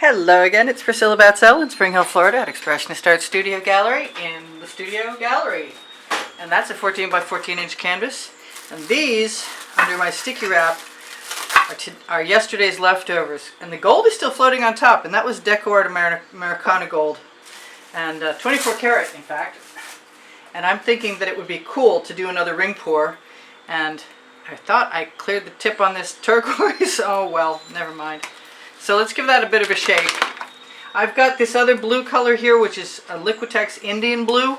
Hello again, it's Priscilla Batzell in Spring Hill, Florida at Expressionist Art Studio Gallery in the Studio Gallery. And that's a 14 by 14 inch canvas. And these, under my sticky wrap, are yesterday's leftovers. And the gold is still floating on top, and that was Decor Americana gold. And 24 karat, in fact. And I'm thinking that it would be cool to do another ring pour. And I thought I cleared the tip on this turquoise. Oh well, never mind. So let's give that a bit of a shake. I've got this other blue color here, which is a Liquitex Indian blue.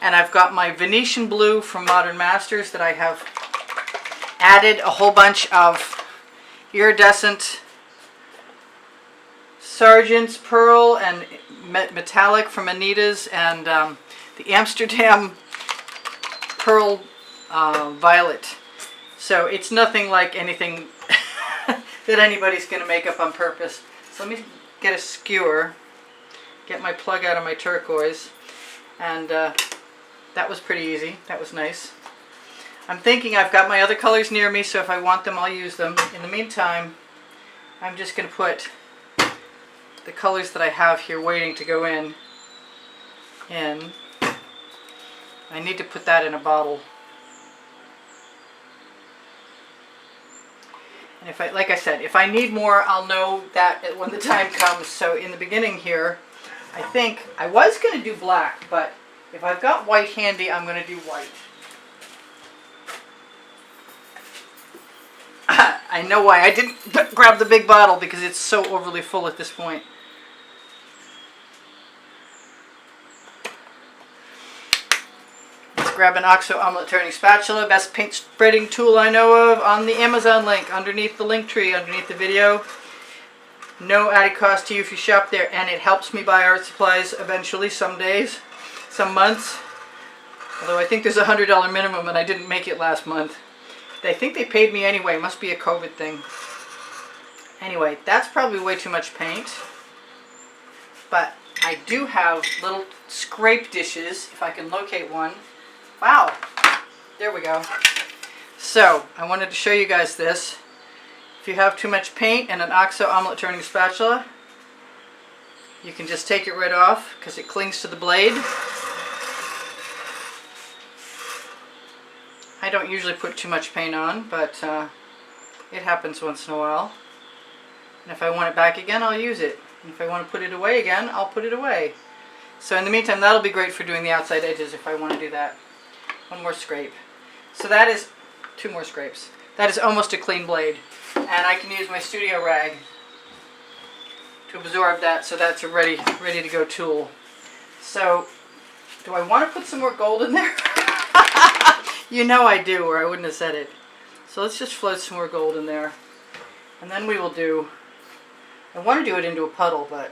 And I've got my Venetian blue from Modern Masters that I have added a whole bunch of iridescent Sargent's Pearl and metallic from Anita's, and the Amsterdam Pearl Violet. So it's nothing like anything that anybody's going to make up on purpose. So let me get a skewer, get my plug out of my turquoise, and that was pretty easy. That was nice. I'm thinking I've got my other colors near me, so if I want them, I'll use them. In the meantime, I'm just going to put the colors that I have here waiting to go in. I need to put that in a bottle. And if like I said, if I need more, I'll know that when the time comes. So in the beginning here, I think I was going to do black, but if I've got white handy, I'm going to do white. I know why I didn't grab the big bottle, because it's so overly full at this point. Grab an OXO omelet turning spatula, best paint spreading tool I know of, on the Amazon link underneath the link tree underneath the video. No added cost to you if you shop there, and it helps me buy art supplies eventually, some days, some months. Although I think there's a $100 minimum and I didn't make it last month. I think they paid me anyway, must be a COVID thing. Anyway, that's probably way too much paint. But I do have little scrape dishes, if I can locate one. Wow, there we go. So, I wanted to show you guys this. If you have too much paint and an OXO omelet turning spatula, you can just take it right off because it clings to the blade. I don't usually put too much paint on, but it happens once in a while. And if I want it back again, I'll use it. And if I want to put it away again, I'll put it away. So in the meantime, that'll be great for doing the outside edges if I want to do that. One more scrape. So that is, two more scrapes. That is almost a clean blade. And I can use my studio rag to absorb that, so that's a ready to go tool. So, do I want to put some more gold in there? You know I do, or I wouldn't have said it. So let's just float some more gold in there. And then we will do, I want to do it into a puddle, but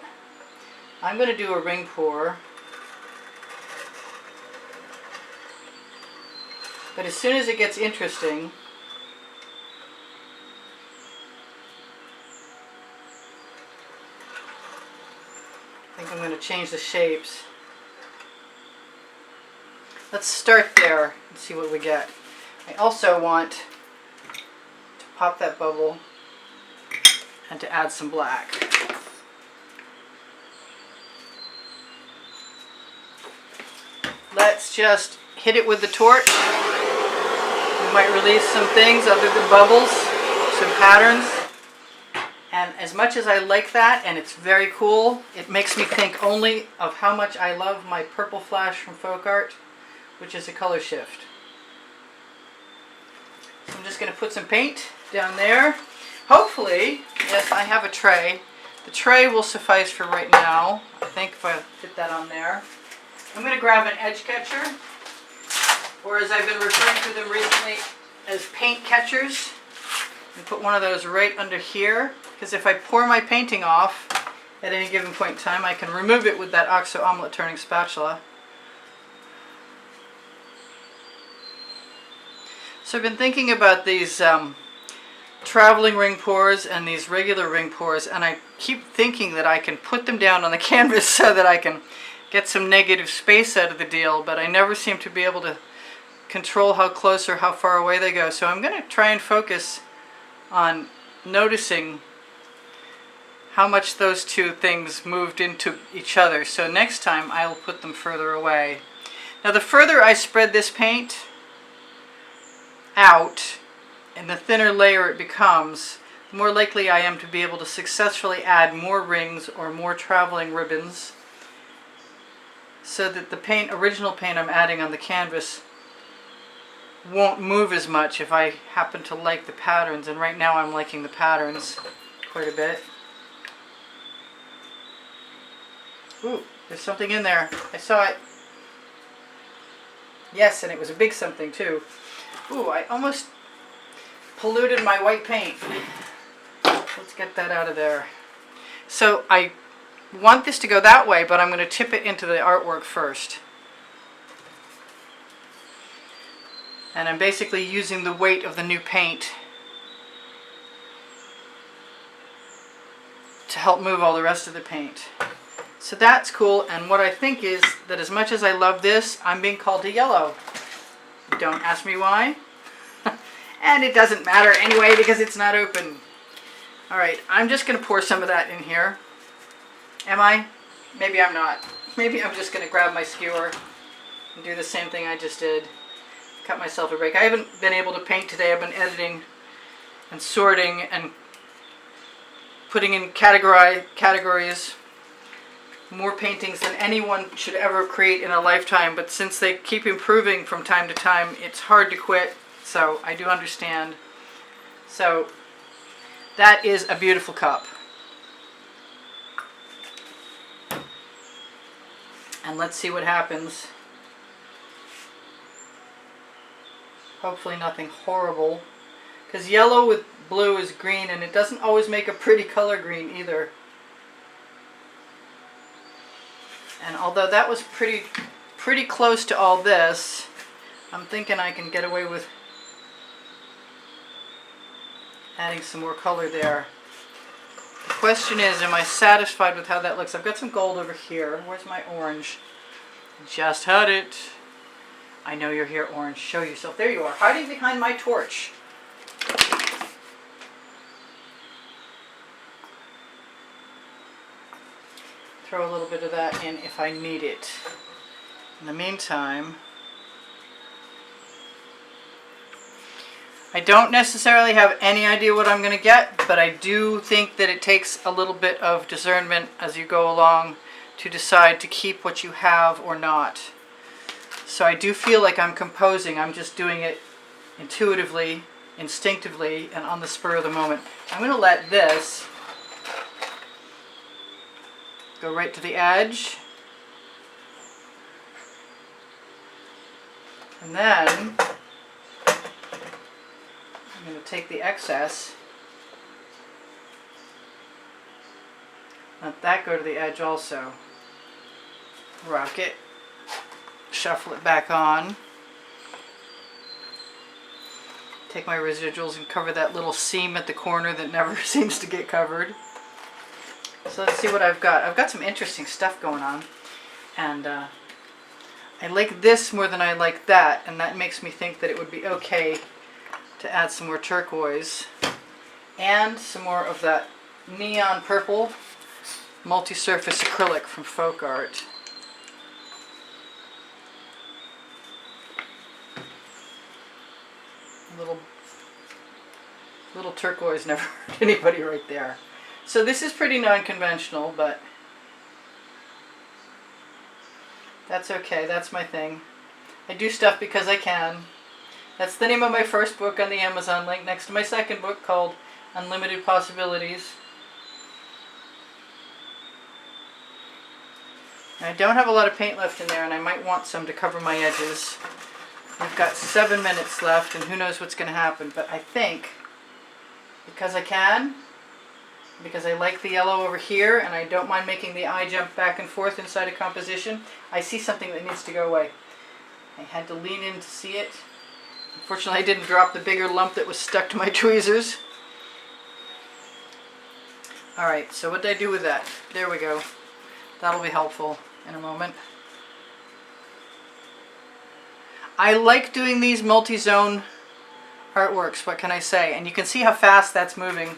I'm going to do a ring pour. But as soon as it gets interesting, I think I'm going to change the shapes. Let's start there and see what we get. I also want to pop that bubble and to add some black. Let's just hit it with the torch. We might release some things other than bubbles, some patterns. And as much as I like that, and it's very cool, it makes me think only of how much I love my purple flash from Folk Art, which is a color shift. So I'm just going to put some paint down there. Hopefully, yes, I have a tray. The tray will suffice for right now, I think, if I fit that on there. I'm going to grab an edge catcher, or as I've been referring to them recently as paint catchers, and put one of those right under here, because if I pour my painting off at any given point in time, I can remove it with that OXO omelet turning spatula. So I've been thinking about these traveling ring pours and these regular ring pours, and I keep thinking that I can put them down on the canvas so that I can get some negative space out of the deal, but I never seem to be able to control how close or how far away they go. So I'm going to try and focus on noticing how much those two things moved into each other. So next time I will put them further away. Now the further I spread this paint out and the thinner layer it becomes, the more likely I am to be able to successfully add more rings or more traveling ribbons, so that the original paint I'm adding on the canvas won't move as much if I happen to like the patterns. And right now I'm liking the patterns quite a bit. Ooh, there's something in there. I saw it. Yes, and it was a big something too. Ooh, I almost polluted my white paint. Let's get that out of there. So I want this to go that way, but I'm going to tip it into the artwork first. And I'm basically using the weight of the new paint to help move all the rest of the paint. So that's cool, and what I think is that as much as I love this, I'm being called to yellow. Don't ask me why. And it doesn't matter anyway because it's not open. Alright, I'm just going to pour some of that in here. Am I? Maybe I'm not. Maybe I'm just going to grab my skewer and do the same thing I just did. Cut myself a break. I haven't been able to paint today. I've been editing and sorting and putting in categories. More paintings than anyone should ever create in a lifetime, but since they keep improving from time to time, it's hard to quit, so I do understand. So that is a beautiful cup. And let's see what happens. Hopefully nothing horrible, because yellow with blue is green, and it doesn't always make a pretty color green either. And although that was pretty close to all this, I'm thinking I can get away with adding some more color there. The question is, am I satisfied with how that looks? I've got some gold over here. Where's my orange? Just had it. I know you're here, orange. Show yourself. There you are, hiding behind my torch. Throw a little bit of that in if I need it. In the meantime, I don't necessarily have any idea what I'm going to get, but I do think that it takes a little bit of discernment as you go along to decide to keep what you have or not. So I do feel like I'm composing. I'm just doing it intuitively, instinctively, and on the spur of the moment. I'm going to let this go right to the edge. And then I'm going to take the excess, let that go to the edge also. Rock it, shuffle it back on. Take my residuals and cover that little seam at the corner that never seems to get covered. So let's see what I've got. I've got some interesting stuff going on, and I like this more than I like that, and that makes me think that it would be okay to add some more turquoise and some more of that neon purple multi-surface acrylic from Folk Art. Little turquoise never hurt anybody right there. So this is pretty non-conventional, but that's okay. That's my thing. I do stuff because I can. That's the name of my first book on the Amazon link, next to my second book called Unlimited Possibilities. And I don't have a lot of paint left in there, and I might want some to cover my edges. We've got 7 minutes left, and who knows what's going to happen, but I think because I can, because I like the yellow over here, and I don't mind making the eye jump back and forth inside a composition, I see something that needs to go away. I had to lean in to see it. Unfortunately, I didn't drop the bigger lump that was stuck to my tweezers. Alright, so what did I do with that? There we go. That'll be helpful in a moment. I like doing these multi-zone artworks, what can I say? And you can see how fast that's moving.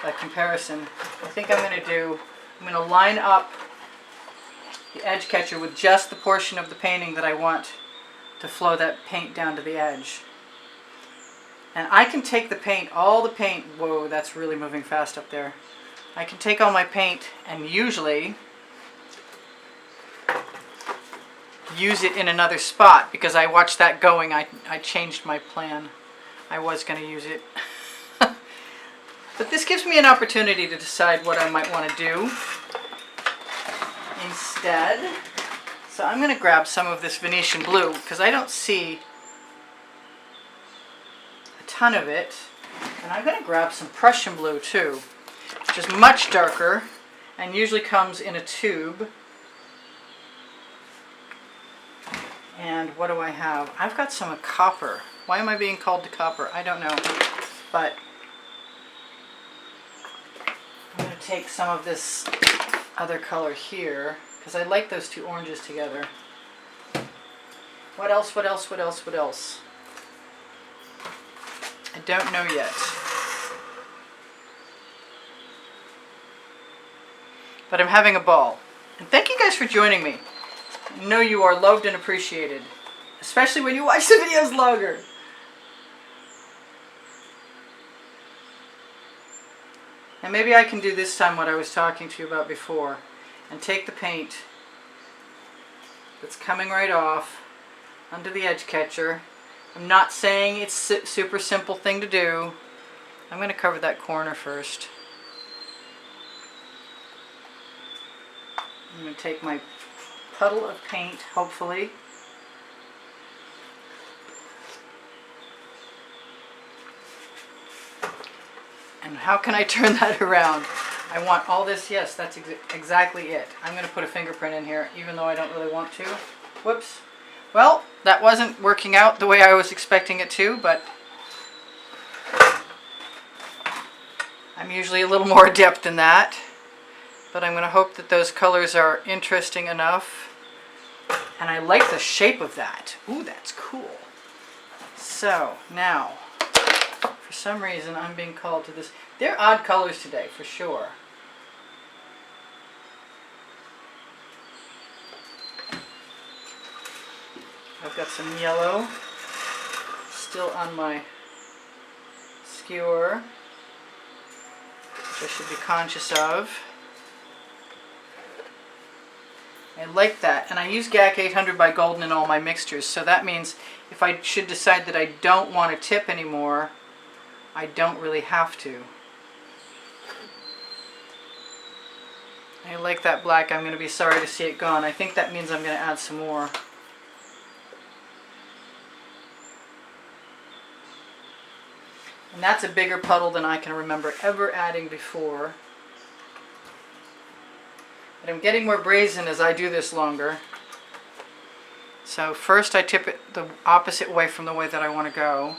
by comparison. I think I'm going to line up the edge catcher with just the portion of the painting that I want to flow that paint down to the edge. And I can take the paint, all the paint, whoa, that's really moving fast up there. I can take all my paint and usually use it in another spot because I watched that going. I changed my plan. I was going to use it. But this gives me an opportunity to decide what I might want to do instead. So I'm going to grab some of this Venetian blue because I don't see a ton of it. And I'm going to grab some Prussian blue too, which is much darker and usually comes in a tube. And what do I have? I've got some copper. Why am I being called to copper? I don't know. But I'm going to take some of this other color here because I like those two oranges together. What else? What else? What else? What else? I don't know yet. But I'm having a ball. And thank you guys for joining me. I know you are loved and appreciated, especially when you watch the videos longer. And maybe I can do this time what I was talking to you about before and take the paint that's coming right off onto the edge catcher. I'm not saying it's a super simple thing to do. I'm going to cover that corner first. I'm going to take my puddle of paint, hopefully. And how can I turn that around? I want all this, yes, that's exactly it. I'm going to put a fingerprint in here, even though I don't really want to. Whoops. Well, that wasn't working out the way I was expecting it to, but I'm usually a little more adept than that. But I'm going to hope that those colors are interesting enough. And I like the shape of that. Ooh, that's cool. So, now, for some reason I'm being called to this. They're odd colors today, for sure. I've got some yellow still on my skewer, which I should be conscious of. I like that, and I use GAC 800 by Golden in all my mixtures, so that means if I should decide that I don't want to tip anymore, I don't really have to. I like that black. I'm going to be sorry to see it gone. I think that means I'm going to add some more. And that's a bigger puddle than I can remember ever adding before. But I'm getting more brazen as I do this longer. So first I tip it the opposite way from the way that I want to go.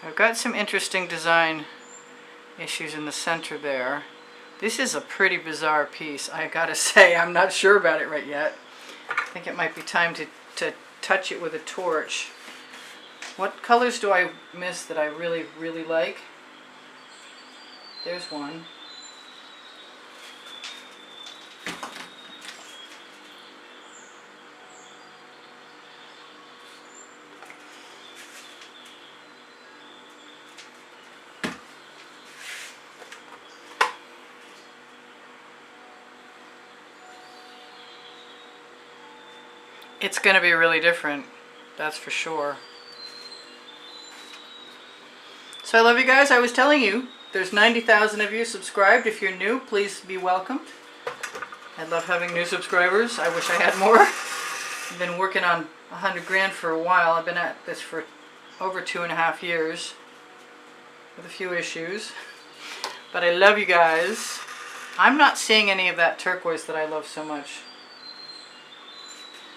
I've got some interesting design issues in the center there. This is a pretty bizarre piece. I gotta say, I'm not sure about it right yet. I think it might be time to touch it with a torch. What colors do I miss that I really, really like? There's one. It's going to be really different, that's for sure. So I love you guys. I was telling you, there's 90,000 of you subscribed. If you're new, please be welcomed. I love having new subscribers. I wish I had more. I've been working on 100 grand for a while. I've been at this for over 2.5 years with a few issues. But I love you guys. I'm not seeing any of that turquoise that I love so much.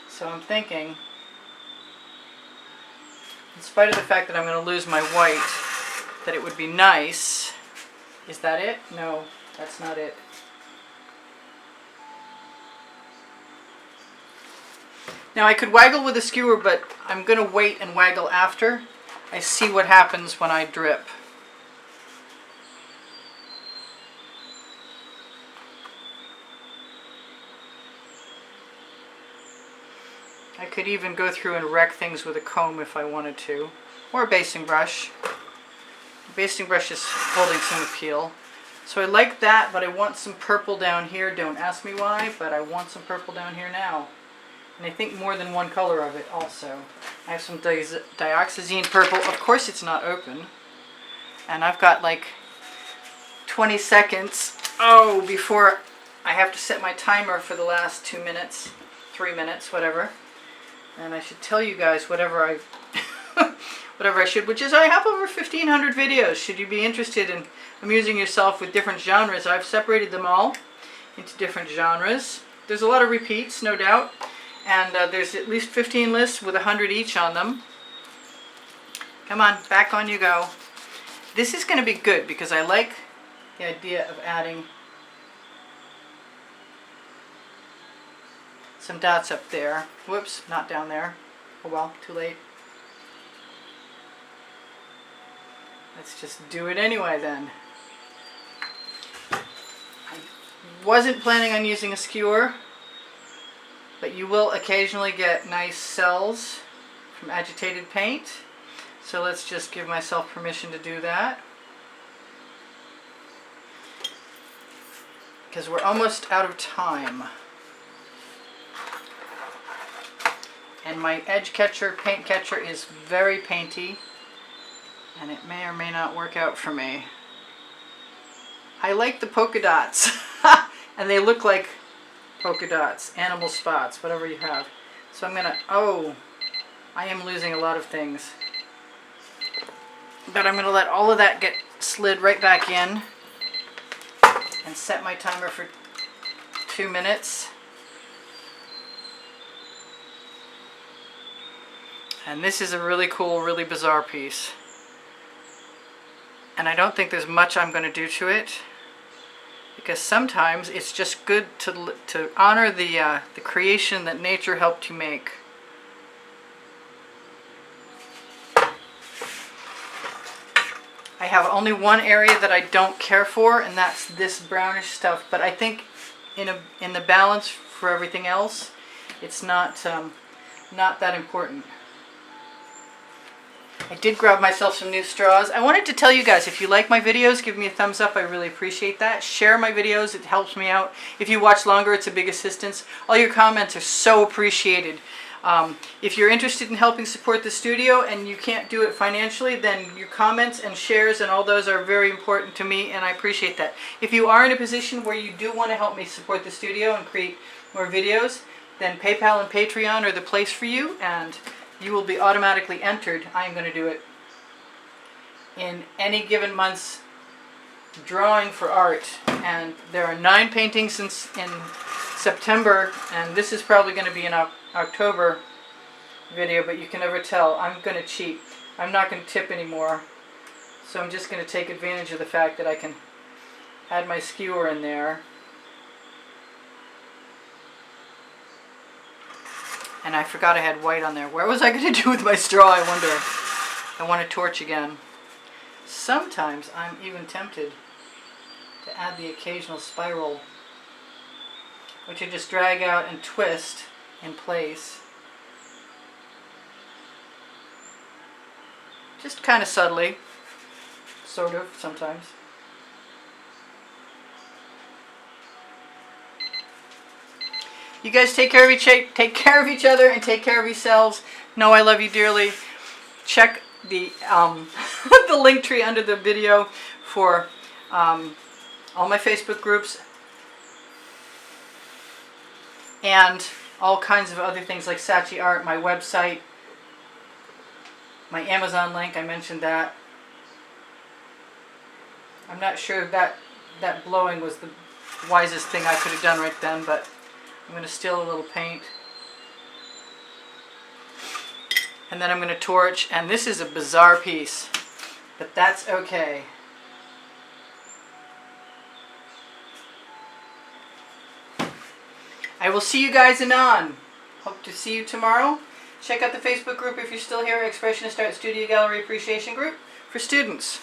So I'm thinking, in spite of the fact that I'm going to lose my white, that it would be nice. Is that it? No, that's not it. Now I could waggle with a skewer, but I'm going to wait and waggle after I see what happens when I drip. I could even go through and wreck things with a comb if I wanted to, or a basting brush. The basting brush is holding some appeal. So I like that, but I want some purple down here. Don't ask me why, but I want some purple down here now. And I think more than one color of it also. I have some dioxazine purple. Of course it's not open. And I've got like 20 seconds, before I have to set my timer for the last 2 minutes, 3 minutes, whatever. And I should tell you guys whatever I should, which is I have over 1,500 videos. Should you be interested in amusing yourself with different genres, I've separated them all into different genres. There's a lot of repeats, no doubt. And there's at least 15 lists with 100 each on them. Come on, back on you go. This is going to be good because I like the idea of adding some dots up there. Whoops, not down there. Oh well, too late. Let's just do it anyway then. I wasn't planning on using a skewer, but you will occasionally get nice cells from agitated paint. So let's just give myself permission to do that. Because we're almost out of time. And my edge catcher, paint catcher is very painty. And it may or may not work out for me. I like the polka dots. And they look like polka dots, animal spots, whatever you have. So I'm going to, I am losing a lot of things. But I'm going to let all of that get slid right back in. And set my timer for 2 minutes. And this is a really cool, really bizarre piece. And I don't think there's much I'm going to do to it, because sometimes it's just good to honor the creation that nature helped you make. I have only one area that I don't care for, and that's this brownish stuff. But I think in the balance for everything else, it's not that important. I did grab myself some new straws. I wanted to tell you guys, if you like my videos, give me a thumbs up. I really appreciate that. Share my videos. It helps me out. If you watch longer, it's a big assistance. All your comments are so appreciated. If you're interested in helping support the studio and you can't do it financially, then your comments and shares and all those are very important to me, and I appreciate that. If you are in a position where you do want to help me support the studio and create more videos, then PayPal and Patreon are the place for you, and you will be automatically entered. I'm going to do it in any given month's drawing for art. And there are 9 paintings in September, and this is probably going to be an October video, but you can never tell. I'm going to cheat. I'm not going to tip anymore. So I'm just going to take advantage of the fact that I can add my skewer in there. And I forgot I had white on there. What was I going to do with my straw, I wonder? I want to torch again. Sometimes I'm even tempted to add the occasional spiral, which I just drag out and twist in place. Just kind of subtly. Sort of, sometimes. You guys take care of each other and take care of yourselves. Know I love you dearly. Check the the link tree under the video for all my Facebook groups and all kinds of other things like Saatchi Art, my website, my Amazon link. I mentioned that. I'm not sure that blowing was the wisest thing I could have done right then, but I'm going to steal a little paint. And then I'm going to torch, and this is a bizarre piece, but that's okay. I will see you guys anon. hope to see you tomorrow. Check out the Facebook group if you're still here, Expressionist Art Studio Gallery Appreciation Group for students.